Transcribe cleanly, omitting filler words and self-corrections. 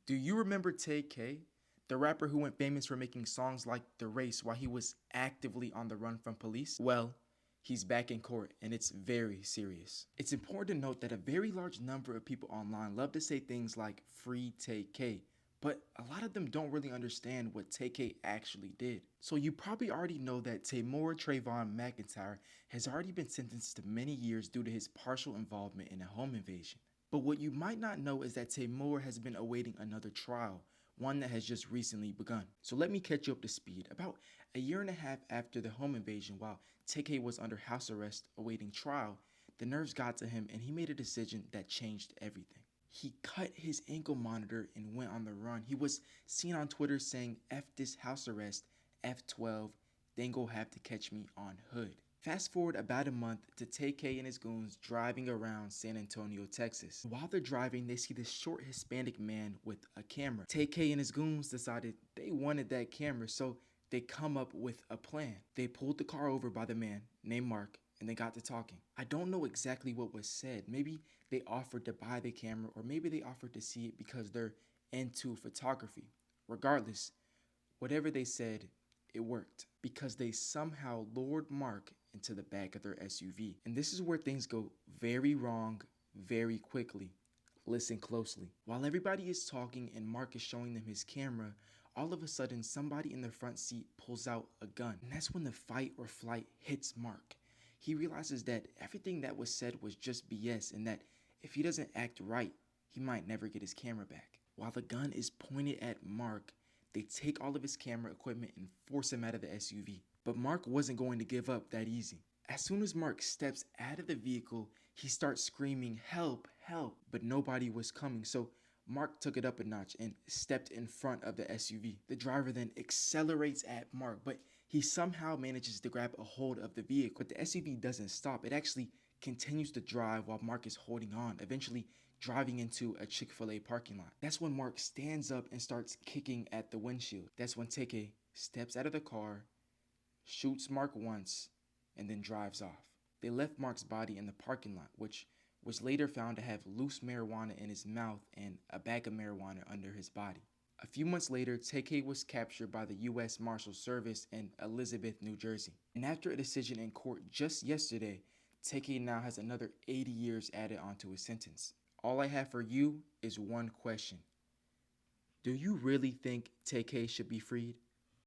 Do you remember Tay-K, the rapper who went famous for making songs like The Race while he was actively on the run from police? Well, he's back in court and it's very serious. It's important to note that a very large number of people online love to say things like free Tay-K, but a lot of them don't really understand what Tay-K actually did. So you probably already know that Tamor Trayvon McIntyre has already been sentenced to many years due to his partial involvement in a home invasion. But what you might not know is that Tamor has been awaiting another trial, one that has just recently begun. So let me catch you up to speed. About a year and a half after the home invasion, while Tay-K was under house arrest awaiting trial, the nerves got to him and he made a decision that changed everything. He cut his ankle monitor and went on the run. He was seen on Twitter saying, "F this house arrest, F12, then go have to catch me on hood." Fast forward about a month to Tay-K and his goons driving around San Antonio, Texas. While they're driving, they see this short Hispanic man with a camera. Tay-K and his goons decided they wanted that camera, so they come up with a plan. They pulled the car over by the man named Mark, and they got to talking. I don't know exactly what was said. Maybe they offered to buy the camera, or maybe they offered to see it because they're into photography. Regardless, whatever they said, it worked because they somehow lured Mark into the back of their SUV. And this is where things go very wrong very quickly. Listen closely. While everybody is talking and Mark is showing them his camera, all of a sudden somebody in the front seat pulls out a gun. And that's when the fight or flight hits Mark. He realizes that everything that was said was just BS and that if he doesn't act right, he might never get his camera back. While the gun is pointed at Mark, they take all of his camera equipment and force him out of the SUV. But Mark wasn't going to give up that easy. As soon as Mark steps out of the vehicle, he starts screaming, "Help, help," but nobody was coming. So Mark took it up a notch and stepped in front of the SUV. The driver then accelerates at Mark, but he somehow manages to grab a hold of the vehicle. But the SUV doesn't stop. It actually continues to drive while Mark is holding on, eventually driving into a Chick-fil-A parking lot. That's when Mark stands up and starts kicking at the windshield. That's when Tay-K steps out of the car, shoots Mark once, and then drives off. They left Mark's body in the parking lot, which was later found to have loose marijuana in his mouth and a bag of marijuana under his body. A few months later, Tay-K was captured by the U.S. Marshal Service in Elizabeth, New Jersey. And after a decision in court just yesterday, Tay-K now has another 80 years added onto his sentence. All I have for you is one question. Do you really think Tay-K should be freed?